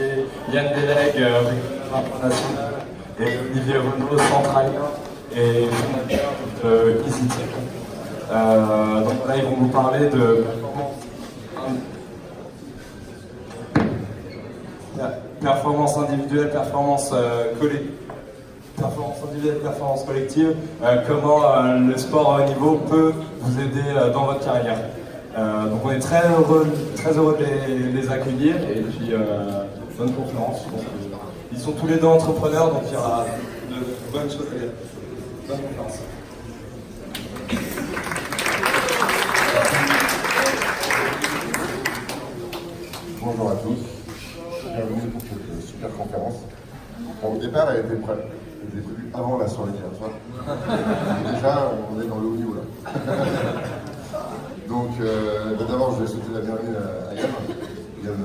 associé, Yann Délègue, rugbyman international, et Olivier Renaud, centralien et fondateur de Easy Team. Donc là, ils vont nous parler de performance individuelle, performance collective, comment le sport à haut niveau peut vous aider dans votre carrière. Donc on est très heureux de les accueillir et puis bonne conférence. Ils sont tous les deux entrepreneurs, donc il y aura de bonnes choses à dire. Bonne conférence. Bonjour à tous, bienvenue pour cette super conférence. Bon, au départ, elle était prévue avant la soirée d'hier soir. Déjà, on est dans le haut niveau là. Donc, d'abord, je vais souhaiter la bienvenue à Yann. Yann,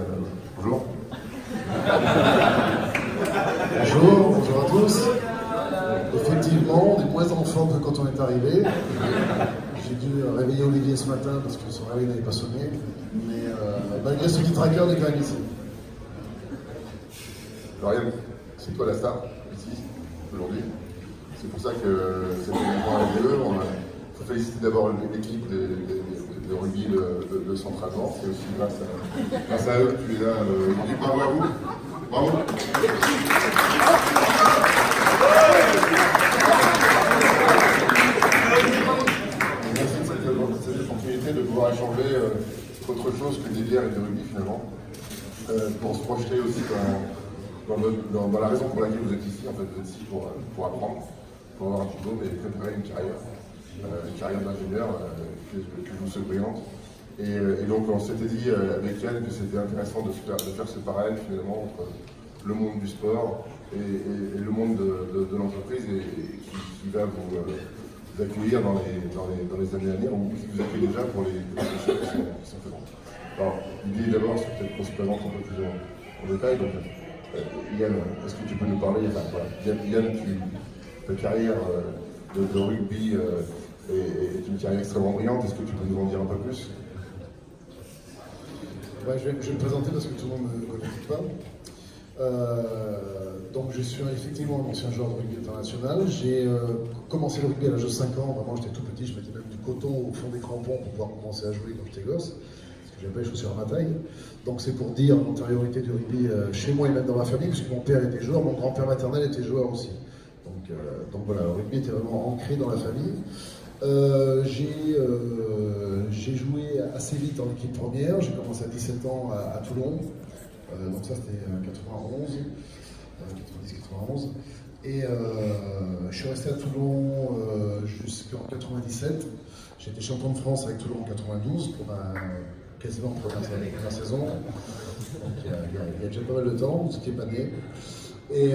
bonjour. Bonjour à tous. Effectivement, on est moins en forme que quand on est arrivé. J'ai dû réveiller Olivier ce matin parce que son réveil n'avait pas sonné. Mais malgré ce petit tracker, on est quand même ici. Alors Yann, c'est toi la star, ici, aujourd'hui. C'est pour ça que c'est le point à l'IDE. Il faut féliciter d'abord l'équipe de rugby de Centralement. C'est aussi grâce à eux que tu es là aujourd'hui. Bravo à vous. Bravo. Merci de cette opportunité de pouvoir échanger autre chose que des bières et du rugby finalement, pour se projeter aussi dans la raison pour laquelle vous êtes ici. En fait, vous êtes ici pour apprendre, pour avoir un diplôme et préparer une carrière d'ingénieur que je vous souhaite brillante. Et donc on s'était dit avec Yann que c'était intéressant de faire ce parallèle finalement entre le monde du sport et le monde de l'entreprise et qui va vous accueillir dans les années à venir, ou qui vous accueille déjà pour les choses qui sont faites. Alors, l'idée d'abord, c'est peut-être qu'on se présente un peu plus en détail. Donc, Yann, est-ce que tu peux nous parler, Yann, ta carrière de rugby est une carrière extrêmement brillante. Est-ce que tu peux nous en dire un peu plus? Ouais, je vais me présenter parce que tout le monde ne me connaît pas. Donc je suis effectivement un ancien joueur de rugby international. J'ai commencé le rugby à l'âge de 5 ans. Vraiment, j'étais tout petit, je mettais même du coton au fond des crampons pour pouvoir commencer à jouer quand j'étais gosse. Parce que j'avais pas les chaussures à ma taille. Donc c'est pour dire l'antériorité du rugby chez moi et même dans ma famille, puisque mon père était joueur, mon grand-père maternel était joueur aussi. Donc voilà, le rugby était vraiment ancré dans la famille. J'ai joué assez vite en équipe première. J'ai commencé à 17 ans à Toulon. Donc ça c'était 90-91. Et je suis resté à Toulon jusqu'en 97. J'ai été champion de France avec Toulon en 92 pour quasiment pour la première saison. Donc il y a déjà pas mal de temps, vous n'étiez pas né. Et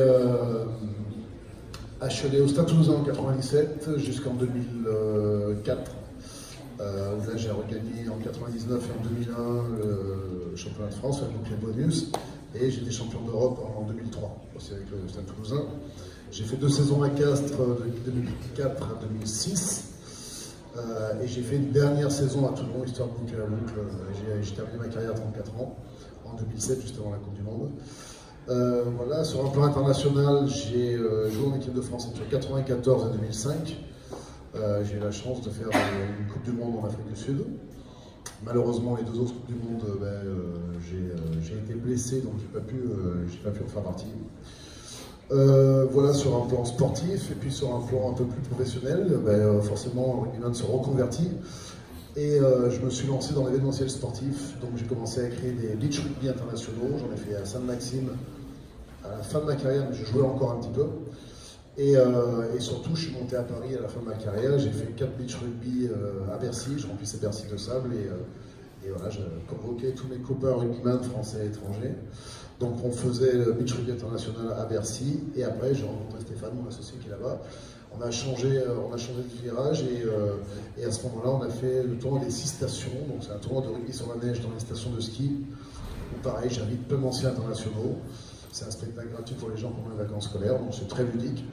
je suis allé au Stade Toulousain en 97 jusqu'en 2004. Où là j'ai regagné en 99 et en 2001 le championnat de France avec mon pied bonus, et j'étais champion d'Europe en 2003 aussi avec le Stade Toulousain. J'ai fait 2 saisons à Castres de 2004 à 2006 et j'ai fait une dernière saison à Toulon histoire de boucler la boucle. J'ai terminé ma carrière à 34 ans en 2007 juste avant la Coupe du Monde. Voilà, sur un plan international, j'ai joué en équipe de France entre 1994 et 2005. J'ai eu la chance de faire une Coupe du Monde en Afrique du Sud. Malheureusement, les 2 autres Coupes du Monde, j'ai été blessé, donc j'ai pas pu en faire partie. Voilà, sur un plan sportif, et puis sur un plan un peu plus professionnel, forcément, le rugbyman se reconvertit. Et je me suis lancé dans l'événementiel sportif, donc j'ai commencé à créer des beach rugby internationaux. J'en ai fait à Sainte-Maxime à la fin de ma carrière, mais je jouais encore un petit peu. Et surtout, je suis monté à Paris à la fin de ma carrière. J'ai fait 4 beach rugby à Bercy. Je remplissais Bercy de sable et voilà, je convoquais tous mes copains rugbyman français et étrangers. Donc on faisait le beach rugby international à Bercy. Et après, j'ai rencontré Stéphane, mon associé qui est là-bas. On a changé de virage et à ce moment-là, on a fait le tournoi des 6 stations. Donc c'est un tournoi de rugby sur la neige dans les stations de ski. Où pareil, j'invite plein d'anciens internationaux. C'est un spectacle gratuit pour les gens pendant les vacances scolaires, donc c'est très ludique.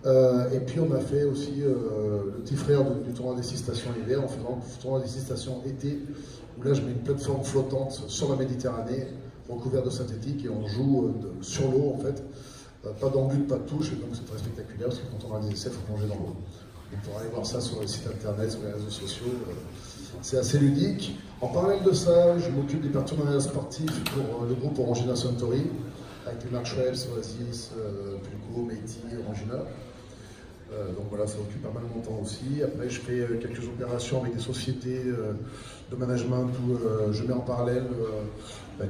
Et puis on a fait aussi le petit frère du tournoi des 6 stations l'hiver, en faisant le tournoi des 6 stations été, où là je mets une plateforme flottante sur la Méditerranée recouvert de synthétique et on joue sur l'eau en fait. Pas d'embut, pas de touche, et donc c'est très spectaculaire parce que quand on a des essais, il faut plonger dans l'eau. On pourra aller voir ça sur les sites internet, sur les réseaux sociaux. C'est assez ludique. En parallèle de ça, je m'occupe des partenariats sportifs pour le groupe Orangina Suntory, avec les marques Schweppes, Oasis, Pulco, Meiti, Orangina. Donc voilà, ça occupe pas mal de mon temps aussi. Après, je fais quelques opérations avec des sociétés de management où je mets en parallèle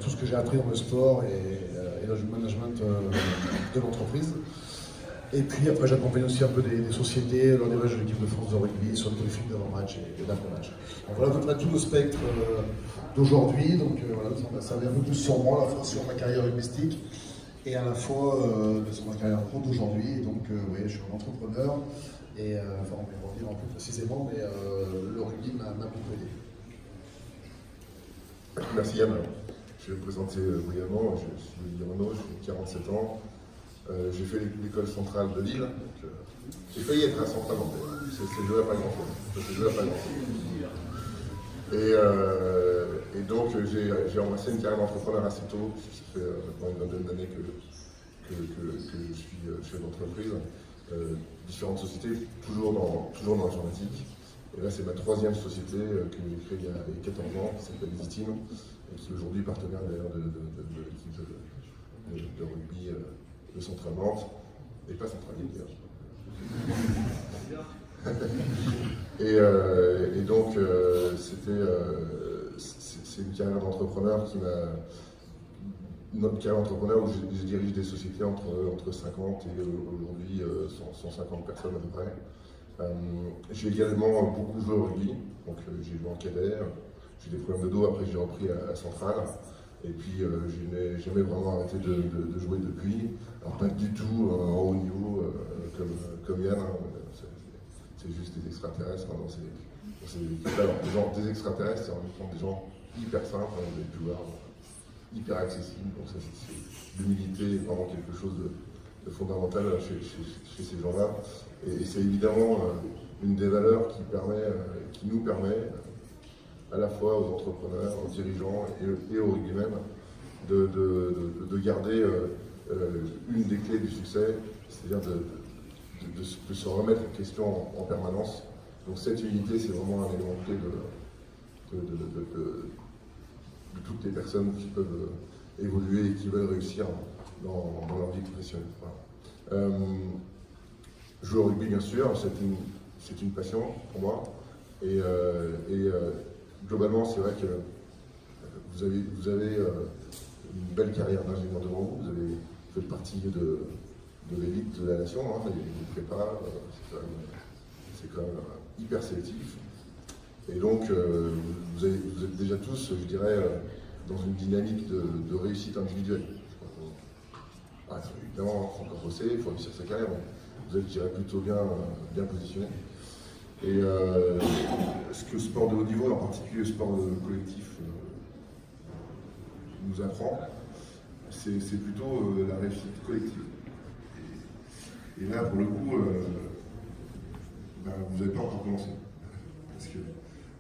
tout ce que j'ai appris dans le sport et le management de l'entreprise. Et puis après, j'accompagne aussi un peu des sociétés lors des matchs de l'équipe de France de rugby, sur le briefing d'avant-match et d'après-match. Donc voilà à peu près tout le spectre d'aujourd'hui. Donc voilà, ça vient un peu plus sur moi, à la fois sur ma carrière rugbyistique et à la fois sur ma carrière pro d'aujourd'hui. Donc oui, je suis un entrepreneur et enfin, on va revenir un peu précisément, mais le rugby m'a beaucoup aidé. Merci Yann. Je vais me présenter brièvement. Je suis Renaud, j'ai 47 ans. J'ai fait l'école centrale de Lille. J'ai failli être à Centrale en fait. C'est joué à pas grand-chose. Et donc j'ai embrassé une carrière d'entrepreneur assez tôt. Ça fait maintenant une vingtaine d'années que je suis chef d'entreprise. Différentes sociétés, toujours dans l'informatique. Et là, c'est ma troisième société que j'ai créée il y a 14 ans, qui s'appelle EasyTeam, et qui est aujourd'hui partenaire d'ailleurs de l'équipe de rugby de Centrale-Nantes, et pas Centrale-Lille d'ailleurs. Et donc, c'est une carrière d'entrepreneur notre carrière d'entrepreneur où je dirige des sociétés entre 50 et aujourd'hui 150 personnes à peu près. J'ai également beaucoup joué au rugby, donc j'ai joué en cadet, j'ai des problèmes de dos, après j'ai repris à Centrale, et puis je n'ai jamais vraiment arrêté de jouer depuis, alors pas du tout en haut niveau comme Yann, hein. C'est juste des extraterrestres, hein, dans ces équipes-là. Alors des extraterrestres, c'est en même temps des gens hyper simples, hein, vous avez pu voir, hyper accessibles, donc ça c'est l'humilité est vraiment quelque chose de fondamental chez ces gens-là. Et c'est évidemment une des valeurs qui nous permet, à la fois aux entrepreneurs, aux dirigeants et aux rugbymen, de garder une des clés du succès, c'est-à-dire de se remettre en question en permanence. Donc cette unité, c'est vraiment un élément clé de toutes les personnes qui peuvent évoluer et qui veulent réussir dans leur vie professionnelle. Voilà. Jouer au rugby, bien sûr, c'est une passion pour moi. Et globalement, c'est vrai que vous avez une belle carrière d'ingénieur devant vous. Vous faites partie de l'élite de la nation, hein, les prépas, c'est quand même hyper sélectif. Et donc, vous êtes déjà tous, je dirais, dans une dynamique de réussite individuelle. Évidemment, il faut encore bosser, il faut réussir sa carrière, mais vous êtes, je dirais, plutôt bien positionné. Et ce que le sport de haut niveau, en particulier le sport collectif, nous apprend, c'est plutôt la réussite collective. Et là, pour le coup, vous n'avez pas encore commencé. Parce que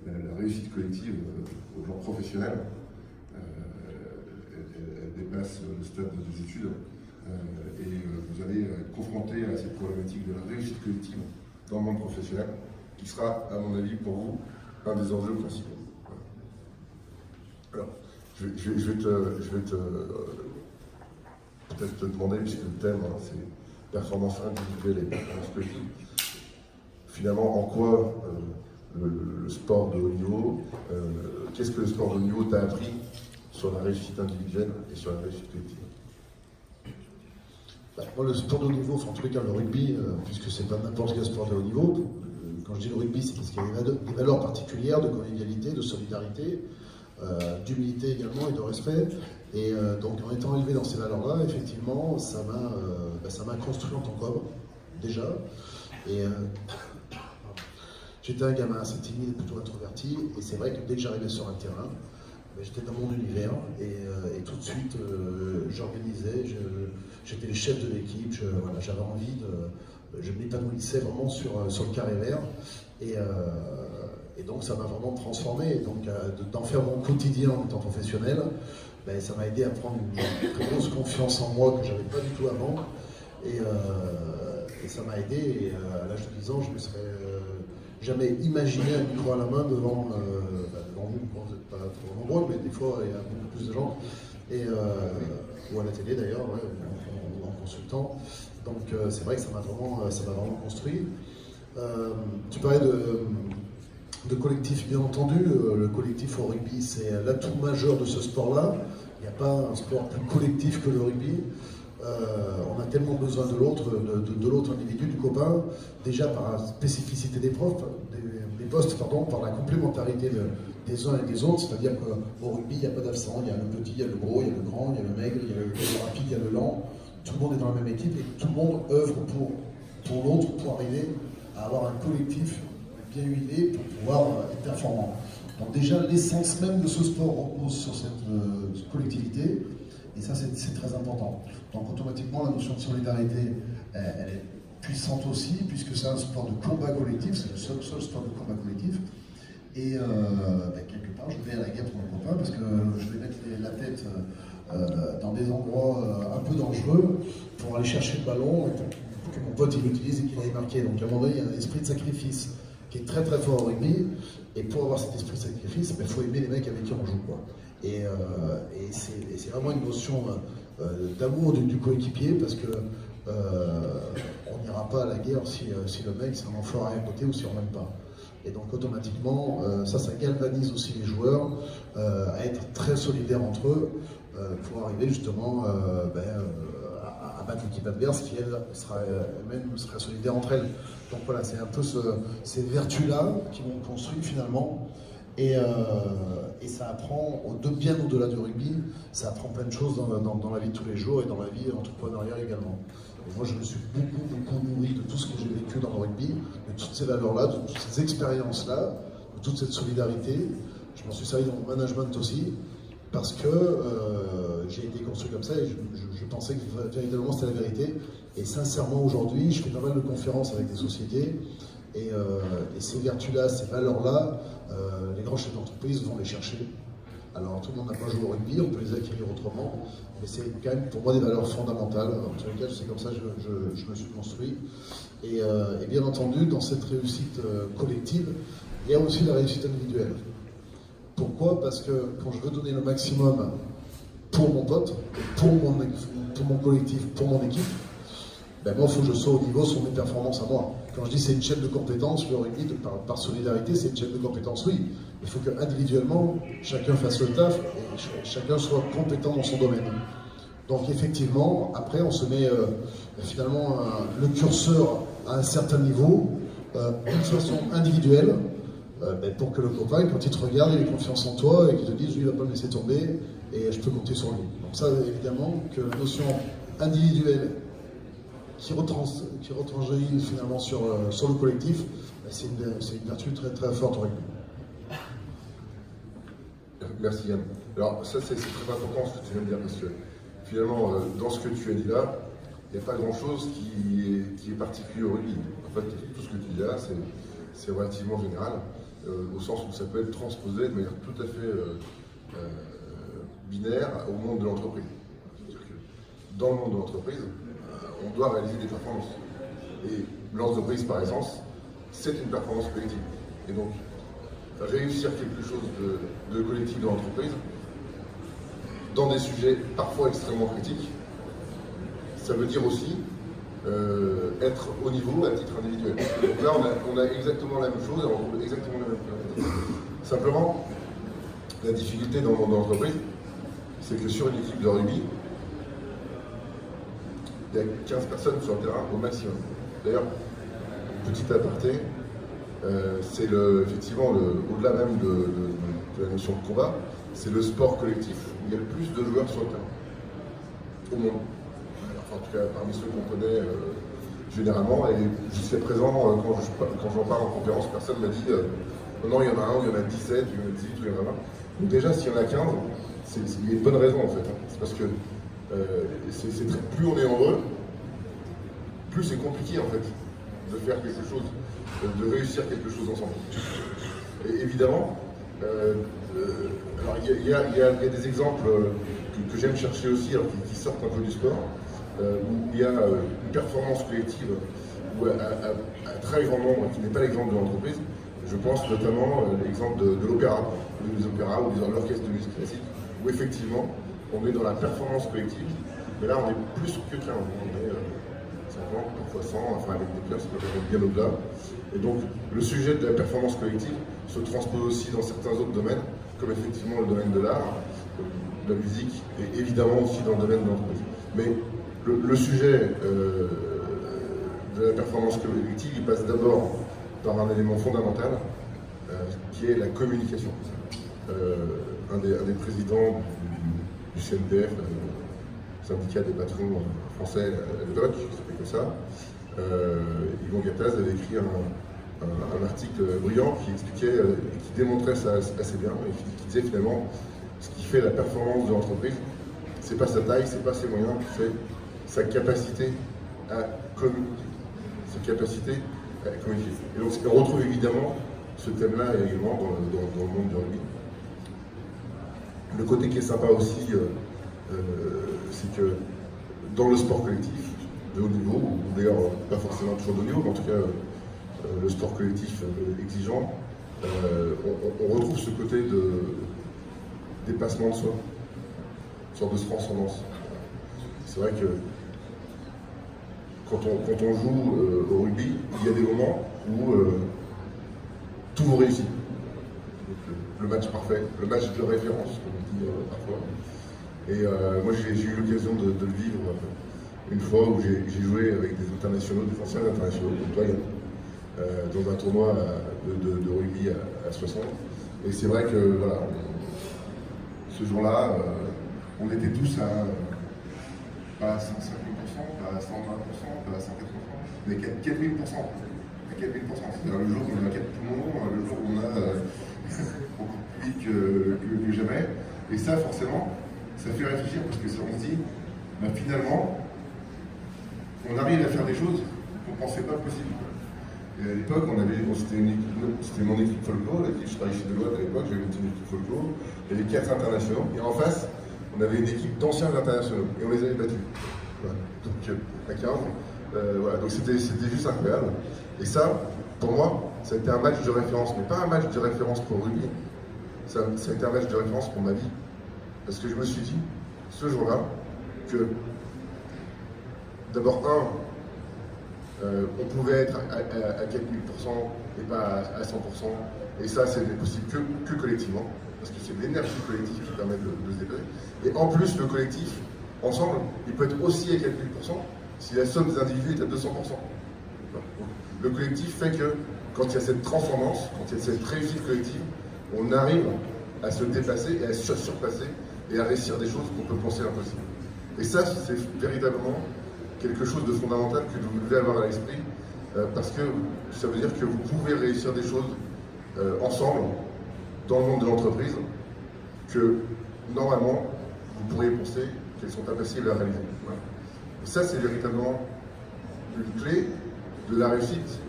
la réussite collective au plan professionnel, elle dépasse le stade des études. Et vous allez être confronté à cette problématique de la réussite collective dans le monde professionnel, qui sera, à mon avis, pour vous, un des enjeux principaux. Alors, je vais peut-être te demander, puisque le thème, hein, c'est performance individuelle et performance collective. Finalement, en quoi le sport de haut niveau, qu'est-ce que le sport de haut niveau t'a appris sur la réussite individuelle et sur la réussite collective? Moi, le sport de haut niveau, enfin, en tous les cas le rugby, puisque c'est pas n'importe quel sport de haut niveau, quand je dis le rugby, c'est parce qu'il y a des valeurs particulières de convivialité, de solidarité, d'humilité également et de respect. Et donc en étant élevé dans ces valeurs-là, effectivement, ça m'a construit en tant qu'homme, déjà. Et j'étais un gamin assez timide, plutôt introverti, et c'est vrai que dès que j'arrivais sur un terrain, j'étais dans mon univers et tout de suite j'organisais, j'étais le chef de l'équipe, j'avais envie je m'épanouissais vraiment sur le carré vert et donc ça m'a vraiment transformé. Et donc d'en faire mon quotidien en étant professionnel, ben, ça m'a aidé à prendre une très grosse confiance en moi que j'avais pas du tout avant. Et ça m'a aidé. Et à l'âge de 10 ans, je me serais jamais imaginé un micro à la main devant vous. Vous n'êtes pas trop nombreux, mais des fois, il y a beaucoup plus de gens. Ou à la télé d'ailleurs, ouais, en consultant. Donc c'est vrai que ça m'a vraiment construit. Tu parlais de collectif, bien entendu. Le collectif au rugby, c'est l'atout majeur de ce sport-là. Il n'y a pas un sport plus collectif que le rugby. On a tellement besoin de l'autre individu, du copain, déjà par la spécificité des postes, par la complémentarité des uns et des autres. C'est-à-dire qu'au rugby, il n'y a pas d'accent. Il y a le petit, il y a le gros, il y a le grand, il y a le maigre, il y a le rapide, il y a le lent. Tout le monde est dans la même équipe et tout le monde œuvre pour l'autre, pour arriver à avoir un collectif bien huilé pour pouvoir être performant. Donc déjà, l'essence même de ce sport repose sur cette collectivité, et ça c'est très important. Donc automatiquement, la notion de solidarité, elle est puissante aussi, puisque c'est un sport de combat collectif, c'est le seul sport de combat collectif. Et quelque part, je vais à la guerre pour mon copain, parce que je vais mettre la tête dans des endroits un peu dangereux pour aller chercher le ballon et pour que mon pote il l'utilise et qu'il aille marquer. Donc à un moment donné, il y a un esprit de sacrifice qui est très très fort au rugby, et pour avoir cet esprit de sacrifice, il faut aimer les mecs avec qui on joue, quoi. Et c'est vraiment une notion d'amour du coéquipier, parce que on n'ira pas à la guerre si le mec c'est un enfoiré à côté ou si on n'aime pas. Et donc automatiquement, ça galvanise aussi les joueurs à être très solidaires entre eux pour arriver justement à battre l'équipe adverse qui elle elle-même sera solidaire entre elles. Donc voilà, c'est un peu ces vertus-là qui m'ont construit finalement. Et ça apprend, bien au-delà du rugby, ça apprend plein de choses dans la vie de tous les jours et dans la vie entrepreneuriale également. Et moi, je me suis beaucoup nourri de tout ce que j'ai vécu dans le rugby, de toutes ces valeurs-là, de toutes ces expériences-là, de toute cette solidarité. Je m'en suis servi dans mon management aussi, parce que j'ai été construit comme ça et je pensais que véritablement c'était la vérité. Et sincèrement, aujourd'hui, je fais pas mal de conférences avec des sociétés. Et ces vertus-là, ces valeurs-là, les grands chefs d'entreprise vont les chercher. Alors tout le monde n'a pas joué au rugby, on peut les acquérir autrement, mais c'est quand même pour moi des valeurs fondamentales. En tous les cas, c'est comme ça que je me suis construit. Et bien entendu, dans cette réussite collective, il y a aussi la réussite individuelle. Pourquoi? Parce que quand je veux donner le maximum pour mon pote, pour mon collectif, pour mon équipe, ben moi, il faut que je sois au niveau sur mes performances à moi. Quand je dis c'est une chaîne de compétences, le rugby, par solidarité, c'est une chaîne de compétences, oui. Il faut qu'individuellement, chacun fasse le taf et chacun soit compétent dans son domaine. Donc effectivement, après, on se met finalement le curseur à un certain niveau, d'une façon individuelle, pour que le copain, quand il te regarde, il ait confiance en toi et qu'il te dise, lui, il ne va pas me laisser tomber et je peux compter sur lui. Donc ça, évidemment, que la notion individuelle qui retransjaillit finalement sur le collectif, c'est une vertu très très forte au rugby. Merci Yann. Alors ça c'est très important ce que tu viens de dire, parce que finalement dans ce que tu as dit là, il n'y a pas grand chose qui est particulier au rugby. En fait tout ce que tu dis là c'est relativement général, au sens où ça peut être transposé de manière tout à fait binaire au monde de l'entreprise. C'est-à-dire que dans le monde de l'entreprise, on doit réaliser des performances. Et l'entreprise par essence, c'est une performance collective. Et donc réussir quelque chose de collectif dans l'entreprise, dans des sujets parfois extrêmement critiques, ça veut dire aussi être au niveau à titre individuel. Donc là, on a exactement la même chose et on retrouve exactement la même chose. Simplement, la difficulté dans le monde de l'entreprise, c'est que sur une équipe de rugby, il y a 15 personnes sur le terrain au maximum. D'ailleurs, petit aparté, c'est effectivement, au-delà même de la notion de combat, c'est le sport collectif où il y a le plus de joueurs sur le terrain, au monde. Enfin, en tout cas, parmi ceux qu'on connaît généralement, et jusqu'à présent, quand j'en parle en conférence, personne ne m'a dit non, il y en a un, il y en a 17, il y en a 18, il y en a 20. Donc déjà, s'il y en a 15, il y a une bonne raison en fait. C'est parce que plus on est heureux, plus c'est compliqué en fait de faire quelque chose, de réussir quelque chose ensemble. Et évidemment, alors il y a des exemples que j'aime chercher aussi, alors qui sortent un peu du sport, où il y a une performance collective, où à très grand nombre, qui n'est pas l'exemple de l'entreprise. Je pense notamment à l'exemple de l'opéra, des opéras ou de l'orchestre de musique classique, où effectivement, on est dans la performance collective, mais là, on est plus que 15, on est 50, parfois 100, enfin avec des places, ça peut être bien au-delà. Et donc, le sujet de la performance collective se transpose aussi dans certains autres domaines, comme effectivement le domaine de l'art, de la musique, et évidemment aussi dans le domaine de l'entreprise. Mais le sujet de la performance collective, il passe d'abord par un élément fondamental, qui est la communication. Un des présidents du CNPF, le syndicat des patrons français à l'époque, qui s'appelait comme ça, Yvon Gattaz avait écrit un article brillant qui expliquait, qui démontrait ça assez bien, et qui disait finalement ce qui fait la performance de l'entreprise, c'est pas sa taille, c'est pas ses moyens, c'est sa capacité à communiquer. Et donc on retrouve évidemment ce thème-là également dans le monde du rugby. Le côté qui est sympa aussi, c'est que dans le sport collectif de haut niveau, ou d'ailleurs pas forcément toujours de haut niveau, mais en tout cas le sport collectif exigeant, on retrouve ce côté de dépassement de soi, une sorte de transcendance. C'est vrai que quand on joue au rugby, il y a des moments où tout vous réussit. Donc, le match parfait, le match de référence, comme on dit parfois. Et moi j'ai eu l'occasion de le vivre une fois où j'ai joué avec des internationaux, des anciens internationaux, comme toi Yann, dans un tournoi de rugby à 60. Et c'est vrai que voilà, ce jour-là, on était tous pas à 150%, pas à 120%, pas à 180%, mais à 4000%. À 4000%. C'est-à-dire le jour où on a 4 poumons, le jour où on a beaucoup plus vite que jamais. Et ça, forcément, ça fait réfléchir parce que on se dit, bah, finalement, on arrive à faire des choses qu'on ne pensait pas possibles. Et à l'époque, c'était mon équipe folklore, je travaillais chez Deloitte à l'époque, j'avais une équipe folklore, il y avait 4 internationaux, et en face, on avait une équipe d'anciens internationaux, et on les avait battus. Voilà. Donc, à 15, voilà. Donc c'était juste incroyable. Et ça, pour moi, ça a été un match de référence, mais pas un match de référence pour le rugby, ça a été un match de référence pour ma vie. Parce que je me suis dit, ce jour-là, que d'abord, on pouvait être à 4000% et pas à 100%. Et ça, c'est possible que collectivement, parce que c'est l'énergie collective qui permet de se dépasser. Et en plus, le collectif, ensemble, il peut être aussi à 4000% si la somme des individus est à 200%. Le collectif fait que quand il y a cette transcendance, quand il y a cette réussite collective, on arrive à se dépasser et à se surpasser et à réussir des choses qu'on peut penser impossibles. Et ça, c'est véritablement quelque chose de fondamental que vous devez avoir à l'esprit, parce que ça veut dire que vous pouvez réussir des choses ensemble dans le monde de l'entreprise que normalement vous pourriez penser qu'elles sont impossibles à réaliser. Voilà. Et ça, c'est véritablement une clé de la réussite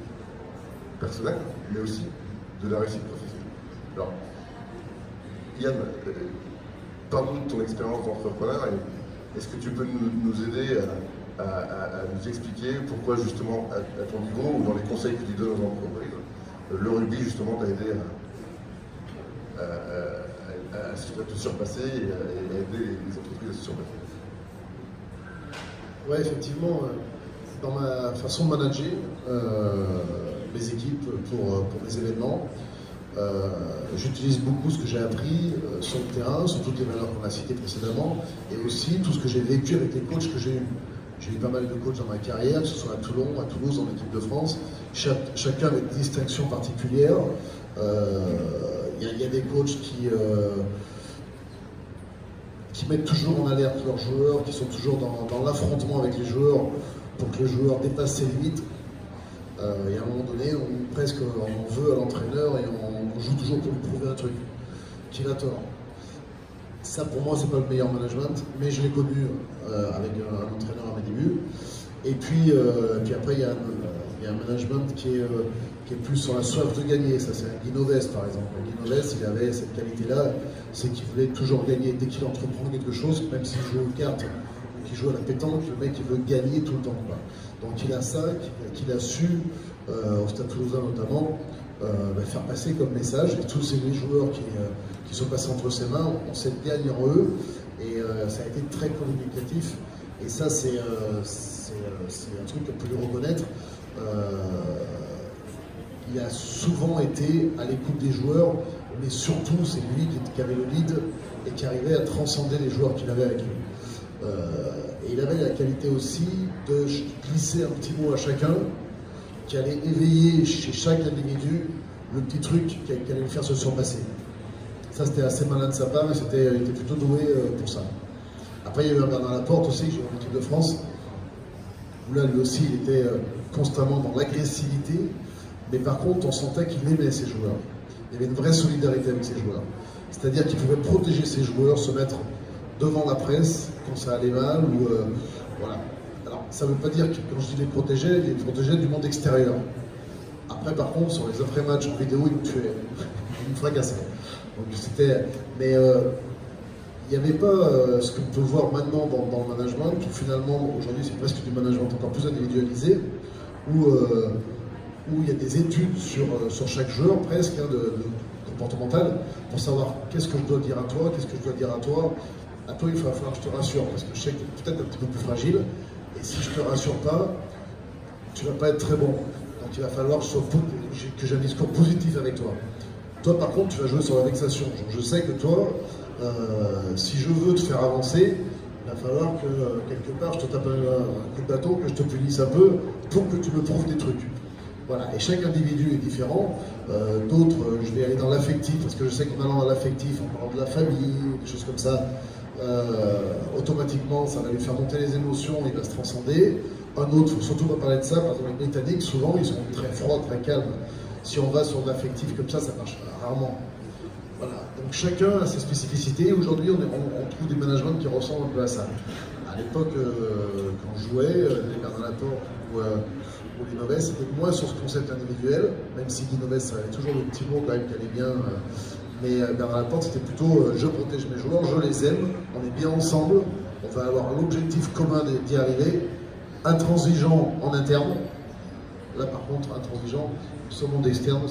personnelle, mais aussi de la réussite professionnelle. Alors, Yann, parle-nous de ton expérience d'entrepreneur et est-ce que tu peux nous aider à nous expliquer pourquoi justement à ton niveau ou dans les conseils que tu donnes aux entreprises, le rugby justement t'a aidé à te surpasser et à aider les entreprises à se surpasser? Oui, effectivement, dans ma façon de manager mes équipes pour mes événements, j'utilise beaucoup ce que j'ai appris sur le terrain, sur toutes les valeurs qu'on a citées précédemment, et aussi tout ce que j'ai vécu avec les coachs que j'ai eus. J'ai eu pas mal de coachs dans ma carrière, que ce soit à Toulon, à Toulouse, en équipe de France, chacun avec des distinctions particulières. Il y a des coachs qui mettent toujours en alerte leurs joueurs, qui sont toujours dans l'affrontement avec les joueurs pour que les joueurs dépassent ses limites. Et à un moment donné, on veut à l'entraîneur et on joue toujours pour lui prouver un truc qu'il a tort. Ça, pour moi, c'est pas le meilleur management, mais je l'ai connu avec un entraîneur à mes débuts. Et puis après, il y a un management qui qui est plus sur la soif de gagner. Ça, c'est un Guy Novès, par exemple. Guy Novès, il avait cette qualité-là, c'est qu'il voulait toujours gagner. Dès qu'il entreprend quelque chose, même s'il joue aux cartes ou qu'il joue à la pétanque, le mec, il veut gagner tout le temps, quoi. Donc il a ça, qu'il a su, au Stade Toulousain notamment, faire passer comme message. Et tous ces joueurs qui sont passés entre ses mains ont cette gagne en eux. Et ça a été très communicatif. Et ça, c'est un truc qu'on peut lui reconnaître. Il a souvent été à l'écoute des joueurs, mais surtout, c'est lui qui avait le lead et qui arrivait à transcender les joueurs qu'il avait avec lui. Et il avait la qualité aussi de glisser un petit mot à chacun, qui allait éveiller chez chaque individu le petit truc qui allait lui faire se surpasser. Ça, c'était assez malin de sa part, et il était plutôt doué pour ça. Après, il y a eu un Bernard Laporte aussi, qui joue en équipe de France, où là, lui aussi, il était constamment dans l'agressivité, mais par contre, on sentait qu'il aimait ses joueurs. Il y avait une vraie solidarité avec ses joueurs. C'est-à-dire qu'il pouvait protéger ses joueurs, se mettre devant la presse quand ça allait mal, ou voilà. Alors, ça ne veut pas dire que quand je dis les protégeait du monde extérieur. Après, par contre, sur les après-matchs en vidéo, il me tuait, il me fracassait. Donc, mais il n'y avait pas ce qu'on peut voir maintenant dans le management, qui finalement, aujourd'hui, c'est presque du management encore plus individualisé, où il y a des études sur chaque joueur, presque, de comportemental, pour savoir qu'est-ce que je dois dire à toi, qu'est-ce que je dois dire à toi. À toi, il va falloir que je te rassure, parce que je sais que tu es peut-être un petit peu plus fragile, et si je ne te rassure pas, tu ne vas pas être très bon. Donc il va falloir que j'ai un discours positif avec toi. Toi, par contre, tu vas jouer sur la vexation. Je sais que toi, si je veux te faire avancer, il va falloir que, quelque part, je te tape un coup de bâton, que je te punisse un peu, pour que tu me prouves des trucs. Voilà, et chaque individu est différent. D'autres, je vais aller dans l'affectif, parce que je sais qu'en allant dans l'affectif, en parlant de la famille, des choses comme ça, automatiquement, ça va lui faire monter les émotions, il va se transcender. Un autre, il ne faut surtout pas parler de ça, par exemple les Britanniques, souvent, ils sont très froids, très calmes. Si on va sur de l'affectif comme ça marche rarement. Voilà, donc chacun a ses spécificités. Aujourd'hui, on trouve des managements qui ressemblent un peu à ça. À l'époque, quand je jouais, les Bernard Laporte ou les Novès, c'était moins sur ce concept individuel, même si Guy Novès, ça avait toujours le petit mot quand même qui allait bien. Mais Bernard Laporte, c'était plutôt je protège mes joueurs, je les aime, on est bien ensemble, on va avoir l'objectif commun d'y arriver, intransigeant en interne. Là, par contre, intransigeant sur le monde externe,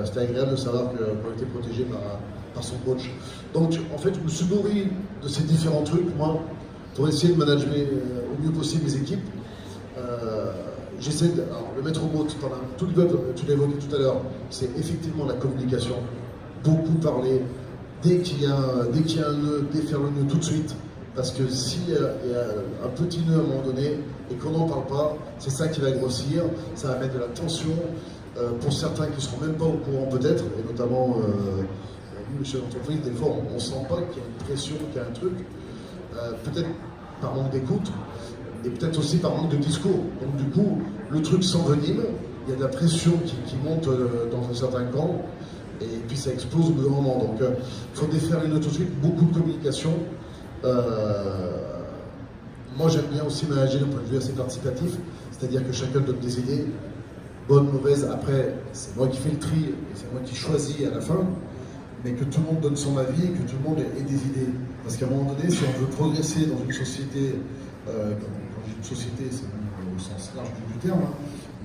c'était agréable de savoir qu'on était protégé par son coach. Donc, en fait, je me suis nourri de ces différents trucs, moi, pour essayer de manager au mieux possible les équipes. J'essaie de. Alors, le maître mot, tu l'as évoqué tout à l'heure, c'est effectivement la communication. Beaucoup parler. Dès qu'il y a un nœud, défaire le nœud tout de suite. Parce que s'il y a un petit nœud à un moment donné et qu'on n'en parle pas, c'est ça qui va grossir, ça va mettre de la tension. Pour certains qui ne seront même pas au courant peut-être, et notamment nous, les chefs d'entreprise, des fois on ne sent pas qu'il y a une pression, qu'il y a un truc, peut-être par manque d'écoute, et peut-être aussi par manque de discours. Donc du coup, le truc s'envenime, il y a de la pression qui monte dans un certain camp, et puis ça explose au bout d'un moment. Donc il faut défaire les nœuds tout de suite, beaucoup de communication. Moi j'aime bien aussi manager d'un point de vue assez participatif, c'est-à-dire que chacun donne des idées, bonnes, mauvaises. Après, c'est moi qui fais le tri et c'est moi qui choisis à la fin, mais que tout le monde donne son avis et que tout le monde ait des idées. Parce qu'à un moment donné, si on veut progresser dans une société, quand j'ai une société, c'est au sens large du terme, hein,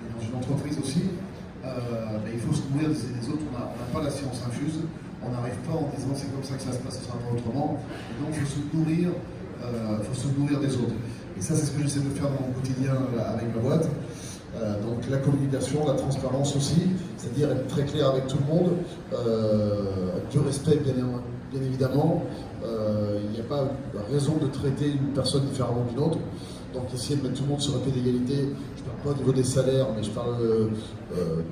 mais dans une entreprise aussi, il faut se nourrir des idées des autres. On n'a pas la science infuse, on n'arrive pas en disant c'est comme ça que ça se passe, ça sera pas autrement. Et donc il faut se nourrir des autres. Et ça, c'est ce que j'essaie de faire dans mon quotidien avec ma boîte. Donc la communication, la transparence aussi, c'est-à-dire être très clair avec tout le monde, du respect bien évidemment. Il n'y a pas raison de traiter une personne différemment d'une autre. Donc essayer de mettre tout le monde sur un pied d'égalité. Je ne parle pas au niveau des salaires, mais je parle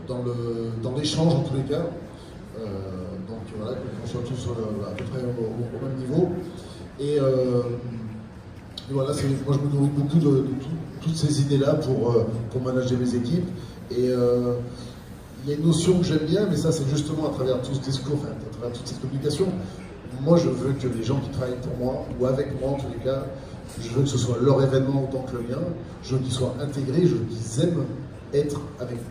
dans l'échange en tous les cas. Donc voilà, qu'on soit tous à peu près au même niveau. Et voilà, moi je me nourris beaucoup de toutes ces idées-là pour manager mes équipes. Et il y a une notion que j'aime bien, mais ça c'est justement à travers tout ce discours, à travers toute cette communication. Moi je veux que les gens qui travaillent pour moi, ou avec moi en tous les cas, je veux que ce soit leur événement autant que le mien, je veux qu'ils soient intégrés, je veux qu'ils aiment être avec moi.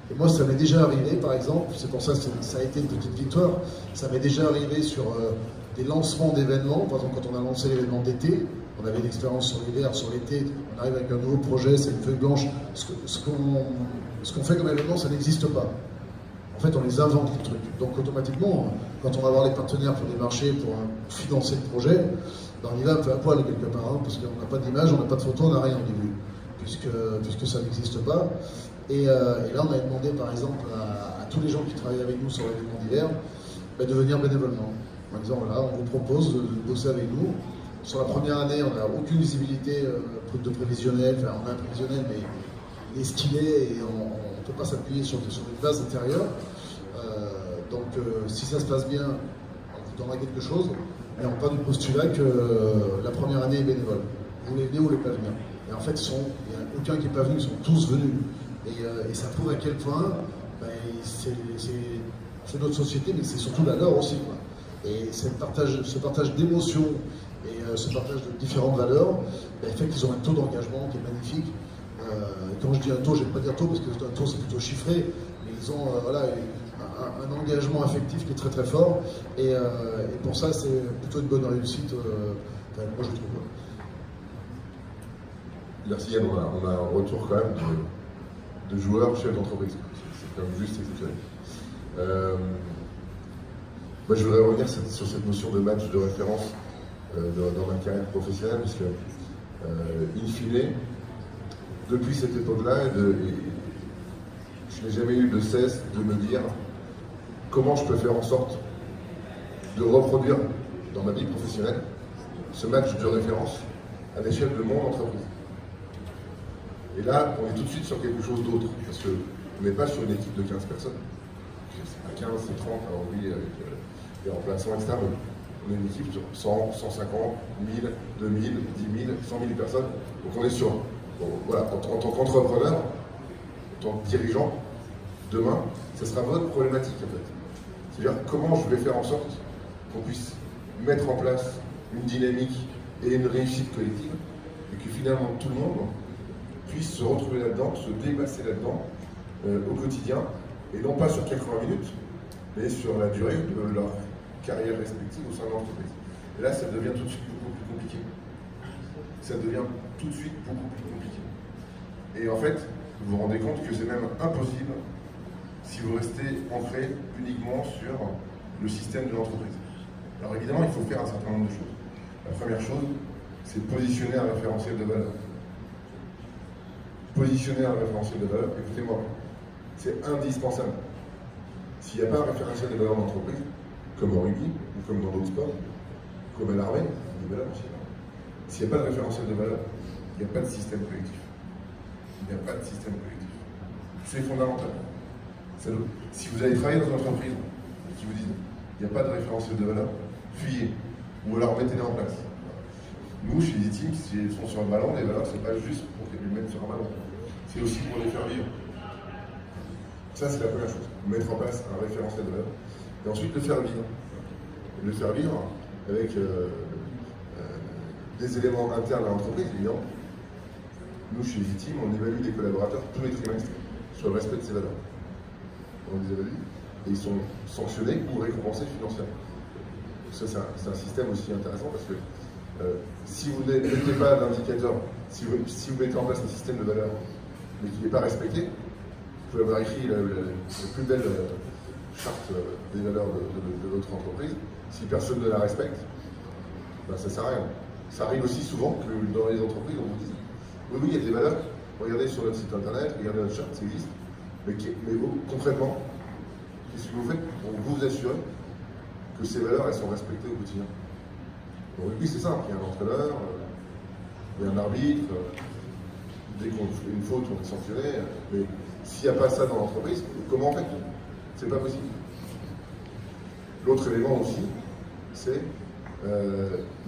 Et moi, ça m'est déjà arrivé, par exemple, c'est pour ça que ça a été une petite victoire, ça m'est déjà arrivé sur des lancements d'événements. Par exemple, quand on a lancé l'événement d'été, on avait l'expérience sur l'hiver, sur l'été, on arrive avec un nouveau projet, c'est une feuille blanche. Ce qu'on fait comme événement, ça n'existe pas. En fait, on les invente, les trucs. Donc, automatiquement, quand on va voir les partenaires pour des marchés, pour financer le projet, ben, on y va un peu à poil quelque part, hein, parce qu'on n'a pas d'image, on n'a pas de photo, on n'a rien au début, puisque ça n'existe pas. Et là, on a demandé, par exemple, à tous les gens qui travaillent avec nous sur l'événement d'hiver, ben, de venir bénévolement. En disant, voilà, on vous propose de bosser avec nous. Sur la première année, on n'a aucune visibilité de prévisionnel, enfin, on a un prévisionnel, mais il est ce qu'il est, et on ne peut pas s'appuyer sur une base intérieure. Donc, si ça se passe bien, on vous donnera quelque chose, mais on part du postulat que la première année est bénévole. Vous voulez venir ou vous voulez pas venir. Et en fait, il n'y a aucun qui n'est pas venu, ils sont tous venus. Et ça prouve à quel point ben, c'est notre société, mais c'est surtout la leur aussi, quoi. Et ce partage d'émotions et ce partage de différentes valeurs ben, fait qu'ils ont un taux d'engagement qui est magnifique. Et quand je dis un taux, je ne vais pas dire taux parce que un taux c'est plutôt chiffré, mais ils ont voilà, un engagement affectif qui est très très fort. Et pour ça, c'est plutôt une bonne réussite, moi je trouve. Merci Yann, on a un retour quand même de joueurs chefs d'entreprise. C'est quand même juste exceptionnel. Moi je voudrais revenir sur cette notion de match de référence dans ma carrière professionnelle, parce que, in fine, depuis cette époque-là, je n'ai jamais eu de cesse de me dire comment je peux faire en sorte de reproduire dans ma vie professionnelle ce match de référence à l'échelle de mon entreprise. Et là, on est tout de suite sur quelque chose d'autre, parce qu'on n'est pas sur une équipe de 15 personnes. C'est pas 15, c'est 30, alors oui, avec les remplaçants, etc. On est une équipe sur 100, 150, 1000, 2000, 10 000, 100 000 personnes. Donc on est sur, voilà, en tant qu'entrepreneur, en tant que dirigeant, demain, ce sera votre problématique en fait. C'est-à-dire comment je vais faire en sorte qu'on puisse mettre en place une dynamique et une réussite collective, et que finalement tout le monde puisse se retrouver là-dedans, se dépasser là-dedans au quotidien, et non pas sur 80 minutes, mais sur la durée de leur carrière respective au sein de l'entreprise. Et là, ça devient tout de suite beaucoup plus compliqué. Ça devient tout de suite beaucoup plus compliqué. Et en fait, vous vous rendez compte que c'est même impossible si vous restez ancré uniquement sur le système de l'entreprise. Alors évidemment, il faut faire un certain nombre de choses. La première chose, c'est positionner un référentiel de valeur. Positionner un référentiel de valeur, écoutez-moi, c'est indispensable. S'il n'y a pas un référentiel de valeur d'entreprise, comme au rugby, ou comme dans d'autres sports, comme à l'armée, il y a des valeurs aussi. S'il n'y a pas de référentiel de valeur, il n'y a pas de système collectif. Il n'y a pas de système collectif. C'est fondamental. Si vous allez travailler dans une entreprise qui vous dit il n'y a pas de référentiel de valeur, fuyez. Ou alors mettez-les en place. Nous, chez les teams, si elles sont sur un ballon, les valeurs, c'est pas juste pour les mettre sur un ballon. C'est aussi pour les faire vivre. Ça, c'est la première chose. Mettre en place un référentiel de valeur. Et ensuite, le faire vivre. Et le faire vivre avec des éléments internes à l'entreprise, évidemment. Nous, chez les teams, on évalue les collaborateurs tous les trimestres sur le respect de ces valeurs. On les évalue et ils sont sanctionnés ou récompensés financièrement. Ça, c'est un système aussi intéressant parce que si vous ne mettez pas d'indicateur, si vous mettez en place un système de valeurs mais qui n'est pas respecté, vous pouvez avoir écrit la plus belle charte des valeurs de votre entreprise. Si personne ne la respecte, ben, ça ne sert à rien. Ça arrive aussi souvent que dans les entreprises, on vous dise oui, il y a des valeurs, regardez sur notre site internet, regardez notre charte, ça existe. Mais vous, concrètement, qu'est-ce que vous faites pour vous assurer que ces valeurs elles sont respectées au quotidien? Au rugby, c'est simple, il y a un entraîneur, il y a un arbitre, dès qu'on fait une faute, on est sanctionné, mais s'il n'y a pas ça dans l'entreprise, comment on fait? C'est pas possible. L'autre élément aussi, c'est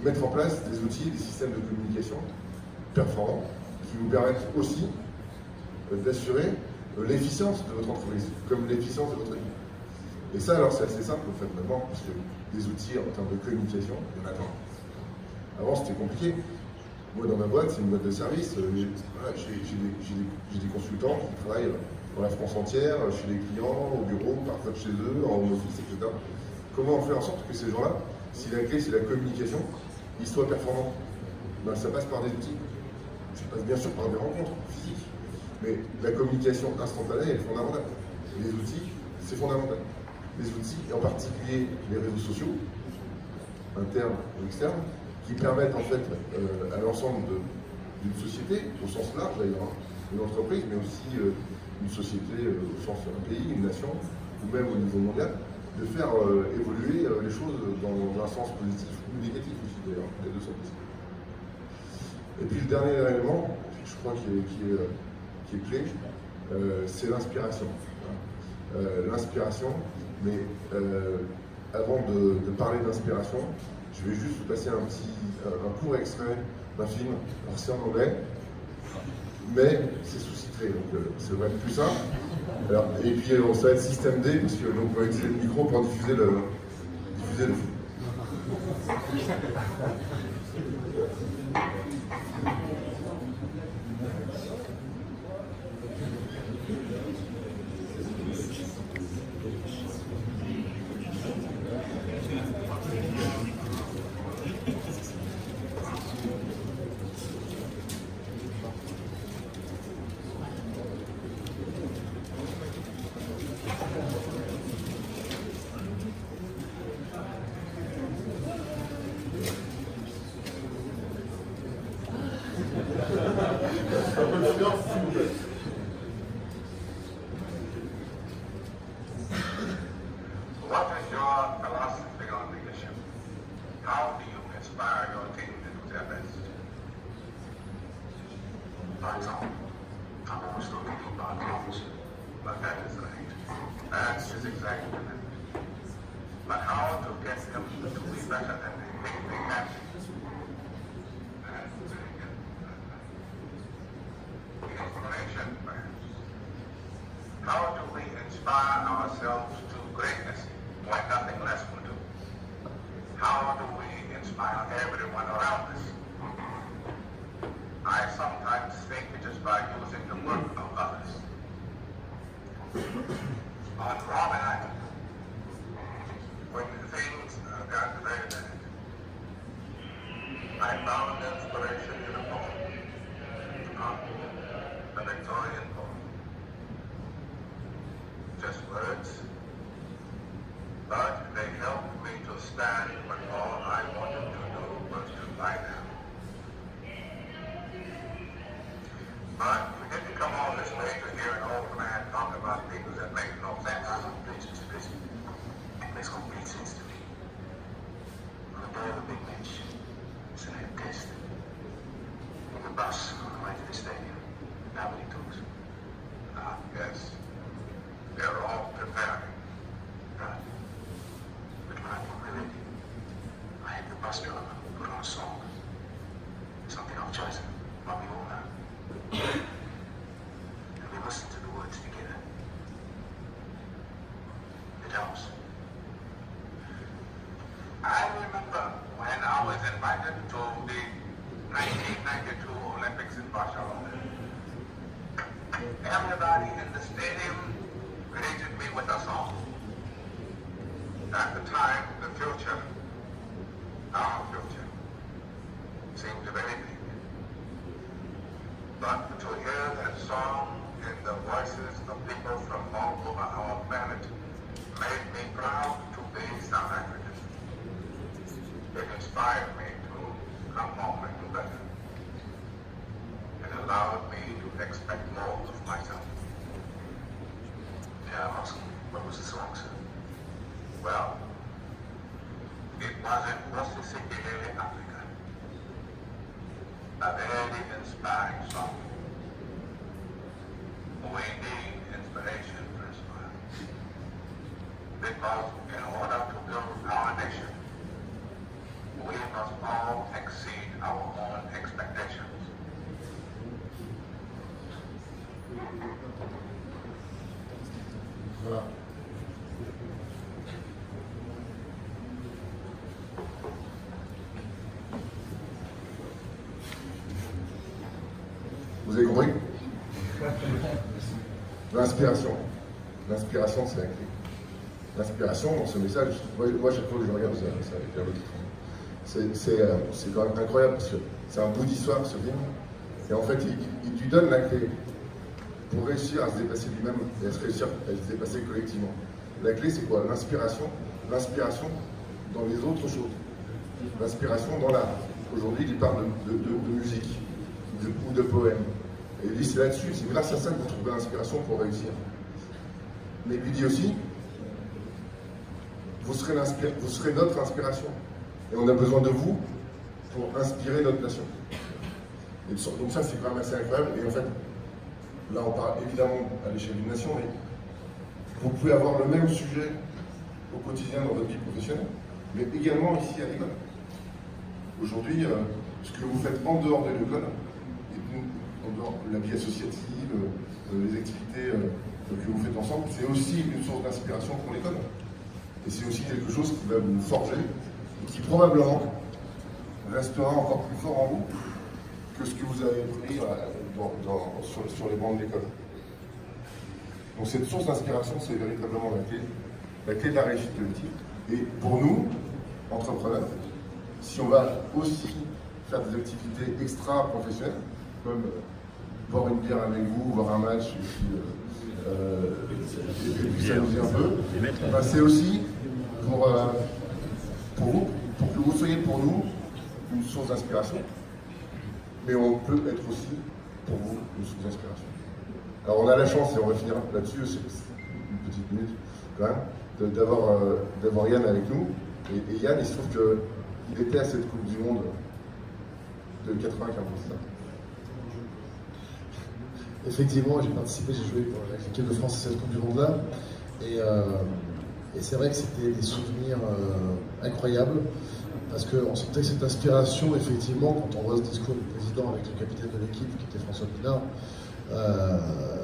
mettre en place des outils, des systèmes de communication performants qui vous permettent aussi d'assurer l'efficience de votre entreprise, comme l'efficience de votre équipe. Et ça, alors, c'est assez simple, en fait, maintenant, parce que des outils en termes de communication, il y en a plein. Avant, c'était compliqué. Moi, dans ma boîte, c'est une boîte de service, j'ai des consultants qui travaillent dans la France entière, chez les clients, au bureau, parfois de chez eux, en home office, etc. Comment on fait en sorte que ces gens-là, si la clé c'est la communication, ils soient performants? Ben, ça passe par des outils. Ça passe bien sûr par des rencontres physiques. Mais la communication instantanée est fondamentale. Les outils, c'est fondamental. Les outils, et en particulier les réseaux sociaux, internes ou externes, qui permettent en fait à l'ensemble d'une société, au sens large d'ailleurs, une entreprise, mais aussi une société au sens un pays, une nation, ou même au niveau mondial, de faire évoluer les choses dans un sens positif ou négatif aussi d'ailleurs, les deux sens possibles. Et puis le dernier élément, je crois qui est clé, c'est l'inspiration. L'inspiration, mais avant de parler d'inspiration, je vais juste vous passer un court extrait d'un film. Alors c'est en anglais, mais c'est sous-titré, donc ça va être plus simple. Alors, et puis ça va être système D, parce que donc, on va utiliser le micro pour diffuser le film. What is your philosophy on leadership? How do you inspire your team to do their best? For example, I'm always talking about goals, but that is right. That is exactly it. But how to get them to be better than they think they can be? That's very good. Inspiration, perhaps. How do we inspire ourselves to greatness when nothing less will do? How do we inspire everyone around us? I sometimes think it is by using the work of others. On Robben Island, when things got very bad, I found inspiration in a poem, a Victorian poem. Just words, but they helped me to stand when all I wanted to do was to lie down. But we didn't come all this way to hear an old man talk about things that make no sense. It makes complete sense to me. On the day of the big match, it's an air test. In the bus on the way to the stadium, nobody talks. Yes. They're all preparing. Right. But when I put my lady, I had the bus driver put on a song. Something I've chosen, but we all know. And we listen to the words together. It helps. I remember when I was invited to the 1992 Olympics in Barcelona. Everybody in the stadium greeted me with a song. At the time, the future, our future, seemed very big. But to hear that song in the voices of people from all over our planet made me proud to be South African. It inspired me to come home and do better. It allowed me to expect more of myself. Yeah, I'm asking, what was the song, sir? Well, it wasn't necessarily African. A very inspiring song. We need inspiration to inspire. Because in order to build our nation, we must all exceed our own expectations. Voilà. Vous avez compris? L'inspiration. L'inspiration, c'est la clé. L'inspiration dans ce message, moi chaque fois que je regarde ça avec la titre, c'est quand même incroyable parce que c'est un bout d'histoire ce film. Et en fait, il lui donne la clé pour réussir à se dépasser lui-même et à réussir à se dépasser collectivement. La clé, c'est quoi? L'inspiration. L'inspiration dans les autres choses. L'inspiration dans l'art. Aujourd'hui, il parle de musique ou de poèmes. Et il dit c'est là-dessus, c'est grâce à ça que vous trouvez l'inspiration pour réussir. Mais il lui dit aussi, vous serez notre inspiration. Et on a besoin de vous pour inspirer notre nation. Et donc ça, c'est quand même assez incroyable. Et en fait, là, on parle évidemment à l'échelle d'une nation, mais vous pouvez avoir le même sujet au quotidien dans votre vie professionnelle, mais également ici à l'école. Aujourd'hui, ce que vous faites en dehors de l'école, en dehors de la vie associative, les activités que vous faites ensemble, c'est aussi une source d'inspiration pour l'école. Et c'est aussi quelque chose qui va vous forger et qui probablement restera encore plus fort en vous que ce que vous avez appris sur les bancs de l'école. Donc cette source d'inspiration, c'est véritablement la clé de la réussite collective. Et pour nous, entrepreneurs, si on va aussi faire des activités extra-professionnelles, comme boire une bière avec vous, voir un match, et puis s'amuser un peu, ben c'est aussi pour vous, pour que vous soyez pour nous une source d'inspiration, mais on peut être aussi pour vous une source d'inspiration. Alors on a la chance, et on va finir là-dessus, c'est une petite minute quand même, d'avoir Yann avec nous. Et Yann, il se trouve qu'il était à cette Coupe du Monde de 95, c'est ça? Effectivement, j'ai participé, j'ai joué pour l'équipe de France à cette Coupe du Monde-là. Et c'est vrai que c'était des souvenirs incroyables, parce qu'on sentait que cette inspiration, effectivement, quand on voit ce discours du président avec le capitaine de l'équipe, qui était François Pinault,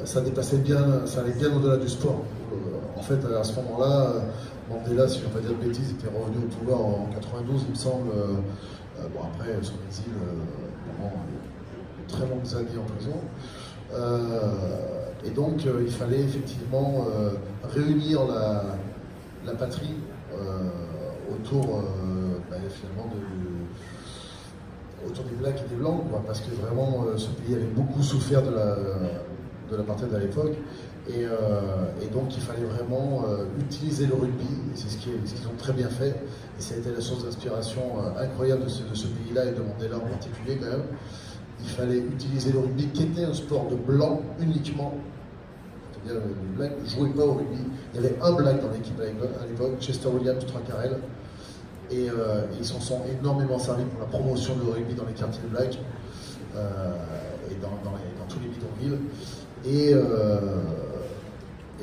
ça dépassait bien, ça allait bien au-delà du sport. En fait, à ce moment-là, Mandela, si je ne veux pas dire de bêtises, était revenu au pouvoir en 92, il me semble. Bon, après, son exil, pendant de très longues années en prison. Et donc, il fallait effectivement réunir la patrie autour, finalement, autour des Blacks et des Blancs, quoi, parce que vraiment, ce pays avait beaucoup souffert de l'apartheid à l'époque. Et donc, il fallait vraiment utiliser le rugby, et c'est ce qu'ils ont très bien fait. Et ça a été la source d'inspiration incroyable de ce pays-là et de Mandela en particulier, quand même. Il fallait utiliser le rugby, qui était un sport de blanc uniquement. C'est-à-dire les Blacks ne jouaient pas au rugby. Il y avait un Black dans l'équipe à l'époque, Chester Williams, 3 carrels. Et ils s'en sont énormément servis pour la promotion du rugby dans les quartiers Blacks et dans tous les bidonvilles. Et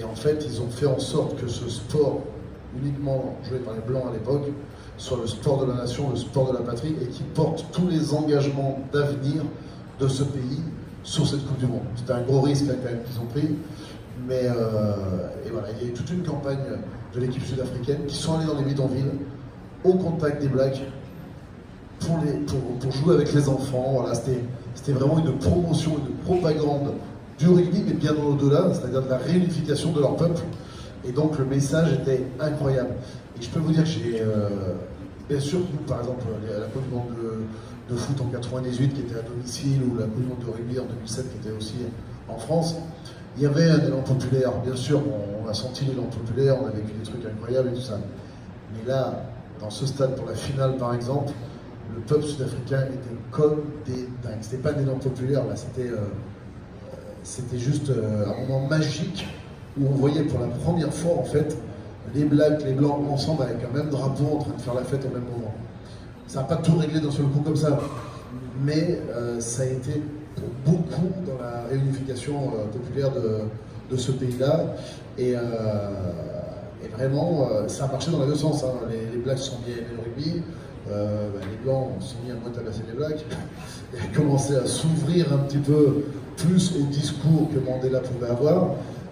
en fait, ils ont fait en sorte que ce sport, uniquement joué par les Blancs à l'époque, soit le sport de la nation, le sport de la patrie, et qui porte tous les engagements d'avenir de ce pays sur cette Coupe du Monde. C'était un gros risque quand même qu'ils ont pris, mais et voilà, il y a eu toute une campagne de l'équipe sud-africaine qui sont allés dans les bidonvilles, au contact des Blacks, pour jouer avec les enfants. Voilà, c'était vraiment une promotion, une propagande du rugby, mais bien au-delà, c'est-à-dire de la réunification de leur peuple. Et donc le message était incroyable. Et je peux vous dire que j'ai, bien sûr, nous, par exemple, la Coupe du Monde de foot en 98 qui était à domicile, ou la Coupe du Monde de rugby en 2007 qui était aussi en France, il y avait un élan populaire. Bien sûr, on a senti l'élan populaire, on a vécu des trucs incroyables et tout ça. Mais là, dans ce stade, pour la finale par exemple, le peuple sud-africain était comme des dingues. C'était pas un élan populaire, là, c'était juste un moment magique où on voyait pour la première fois en fait les Blacks, les Blancs ensemble avec un même drapeau en train de faire la fête au même moment. Ça n'a pas tout réglé d'un seul coup comme ça, mais ça a été pour beaucoup dans la réunification populaire de ce pays-là. Et vraiment, ça a marché dans les deux sens. Hein. Les Blacks se sont mis à aimer le rugby, les Blancs se sont mis à moins tabasser les Blacks, et commencé à s'ouvrir un petit peu plus au discours que Mandela pouvait avoir,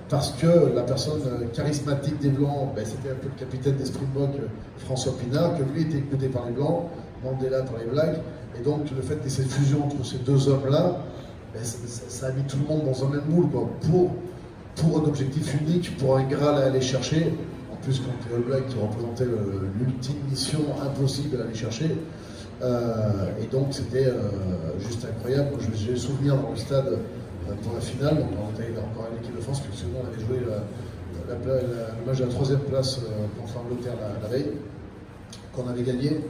parce que la personne charismatique des Blancs, c'était un peu le capitaine des Springboks, François Pinault, que lui était écouté par les Blancs, Mandela par les Blacks, et donc le fait de cette fusion entre ces deux hommes-là, ça a mis tout le monde dans un même moule, quoi, pour pour un objectif unique, pour un Graal à aller chercher. En plus, contre les All Blacks qui représentaient l'ultime mission impossible à aller chercher. Et donc, c'était juste incroyable. J'ai le souvenir dans le stade pour la finale, donc on était encore avec l'équipe de France, puisque nous, on avait joué le match de la 3e place contre l'Angleterre la veille, qu'on avait gagné.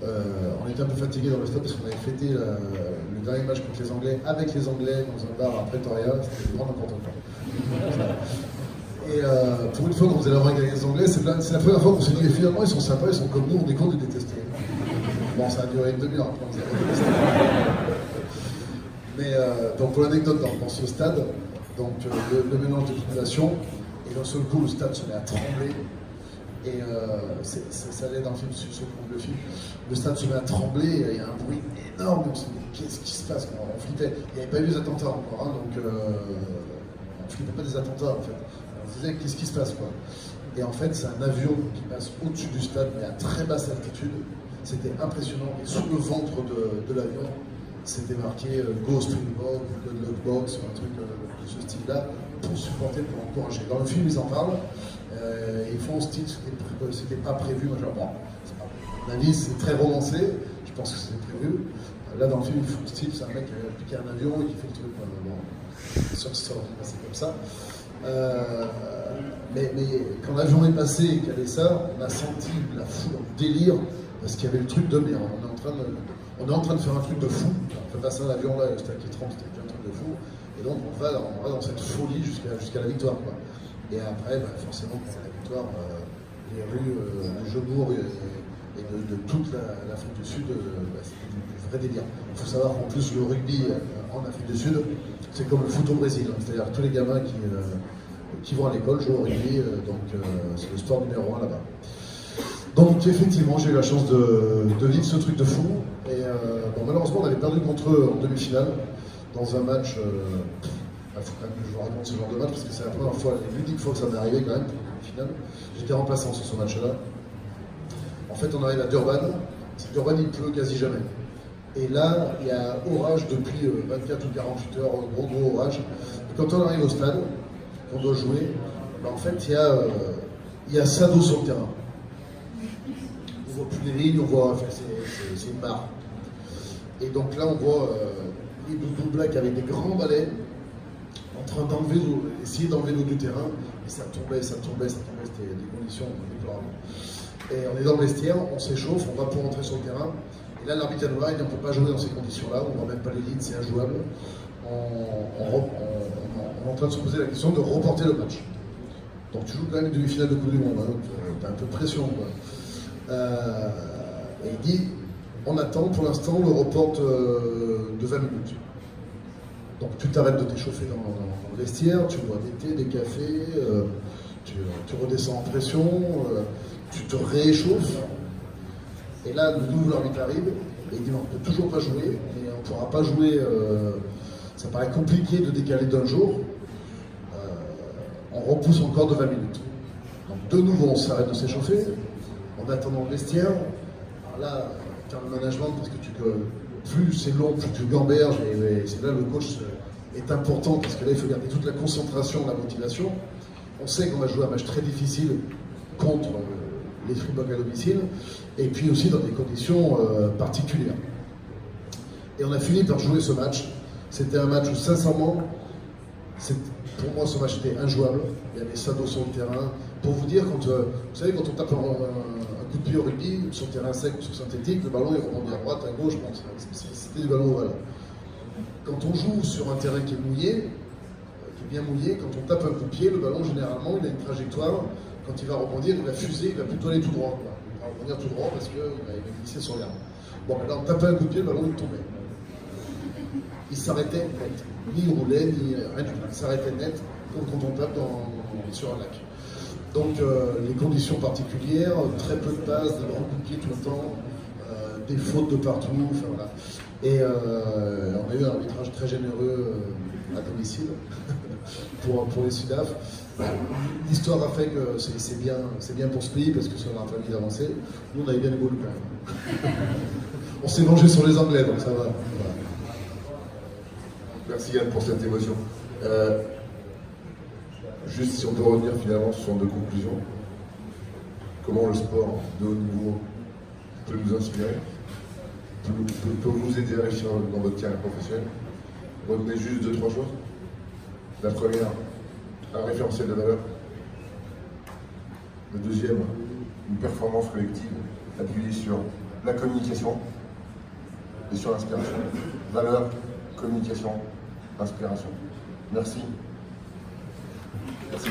On était un peu fatigué dans le stade parce qu'on avait fêté le dernier match contre les Anglais avec les Anglais dans un bar à Pretoria, c'était vraiment n'importe quoi. Et pour une fois qu'on faisait l'avoir gagné les Anglais, c'est la première fois qu'on s'est dit finalement ils sont sympas, ils sont comme nous, on est con de les détester. Bon, ça a duré une demi-heure après, on s'est détesté. Mais donc pour l'anecdote dans ce stade, donc le mélange de population, et d'un seul coup le stade se met à trembler. Et ça allait dans le film, le film. Le stade se met à trembler, il y a un bruit énorme, on s'est dit qu'est-ce qui se passe, on flippait. Il n'y avait pas eu les attentats encore, hein, donc on ne flippait pas des attentats en fait. On se disait qu'est-ce qui se passe quoi. Et en fait c'est un avion qui passe au-dessus du stade mais à très basse altitude. C'était impressionnant et sur le ventre de l'avion c'était marqué Go Springbok, Good Luck Box, un truc de ce style-là pour supporter, pour encourager. Dans le film ils en parlent. Ils font ce style, c'était pas prévu. Moi, genre, bon, à mon avis, c'est très romancé. Je pense que c'était prévu. Là, dans le film, ils font ce style, c'est un mec qui a piqué un avion et qui fait le truc. Bon, c'est sûr que ça aurait passé comme ça. Mais quand l'avion est passé et qu'il y avait ça, on a senti la foule en délire parce qu'il y avait le truc de merde. On est en train de faire un truc de fou. On fait passer un avion là, c'était qui tremble, c'était un truc de fou. Et donc, on va dans cette folie jusqu'à la victoire, quoi. Et après, forcément, pour la victoire, les rues de Jobourg et de toute l'Afrique du Sud, c'était du vrai délire. Il faut savoir qu'en plus, le rugby en Afrique du Sud, c'est comme le foot au Brésil. C'est-à-dire que tous les gamins qui vont à l'école jouent au rugby, donc c'est le sport numéro 1 là-bas. Donc effectivement, j'ai eu la chance de vivre ce truc de fou. Et malheureusement, on avait perdu contre eux en demi-finale, dans un match... Il faut quand même que je vous raconte ce genre de match parce que c'est la première fois, l'unique fois que ça m'est arrivé quand même, au final. J'étais remplaçant sur ce match-là. En fait, on arrive à Durban. Durban, il pleut quasi jamais. Et là, il y a orage depuis 24 ou 48 heures, gros orage. Et quand on arrive au stade, on doit jouer, en fait, il y a Sado sur le terrain. On voit plus les lignes, on voit, enfin, c'est une barre. Et donc là, on voit les Blue Blacks avec des grands balais, en train essayer d'enlever l'eau du terrain, et ça tombait, c'était des conditions déplorables. Et on est dans le vestiaire, on s'échauffe, on va pour rentrer sur le terrain, et là l'arbitre nous dit on ne peut pas jouer dans ces conditions-là, on ne voit même pas les lignes, c'est injouable. On est en train de se poser la question de reporter le match. Donc tu joues quand même une demi-finale de Coupe du Monde, hein, tu as un peu de pression, quoi. Et il dit, on attend pour l'instant le report de 20 minutes. Donc tu t'arrêtes de t'échauffer dans le vestiaire, tu bois des thés, des cafés, tu redescends en pression, tu te rééchauffes. Et là, le nouveau arbitre arrive et il dit on ne peut toujours pas jouer, mais on ne pourra pas jouer, ça paraît compliqué de décaler d'un jour. On repousse encore de 20 minutes. Donc de nouveau, on s'arrête de s'échauffer, on attend dans le vestiaire. Alors là, tu as le management parce que plus c'est long, plus tu gamberges, et c'est là le coach est important parce que là il faut garder toute la concentration, la motivation. On sait qu'on va jouer un match très difficile contre les Springboks à domicile et puis aussi dans des conditions particulières. Et on a fini par jouer ce match. C'était un match où sincèrement, pour moi ce match était injouable. Il y avait Sado sur le terrain. Pour vous dire, vous savez, quand on tape un coup de pied au rugby, sur terrain sec ou sur synthétique, le ballon il rebondit à droite, à gauche, bon, c'était du ballon ovale. Quand on joue sur un terrain qui est mouillé, qui est bien mouillé, quand on tape un coup de pied, le ballon généralement il a une trajectoire, quand il va rebondir, il va fuser, il va plutôt aller tout droit. Il va rebondir tout droit parce qu'il va glisser sur l'herbe. Bon, là on tapait un coup de pied, le ballon il tombait. Il s'arrêtait net, ni il roulait, ni rien du tout. Il s'arrêtait net comme quand on tape sur un lac. Donc les conditions particulières, très peu de passes, des grands coups de pied tout le temps, des fautes de partout, enfin voilà. Et on a eu un arbitrage très généreux à domicile pour les Sudaf. L'histoire a fait que c'est bien pour ce pays parce que ça leur a permis d'avancer. Nous on avait bien les boules quand même. On s'est vengé sur les Anglais donc ça va. Voilà. Merci Yann pour cette émotion. Juste si on peut revenir finalement sur deux conclusions. Comment le sport de haut niveau peut nous inspirer, peut vous aider à réussir dans votre carrière professionnelle. Retenez juste 2-3 choses. La première, un référentiel de valeur. Le deuxième, une performance collective appuyée sur la communication et sur l'inspiration. Valeur, communication, inspiration. Merci. Merci.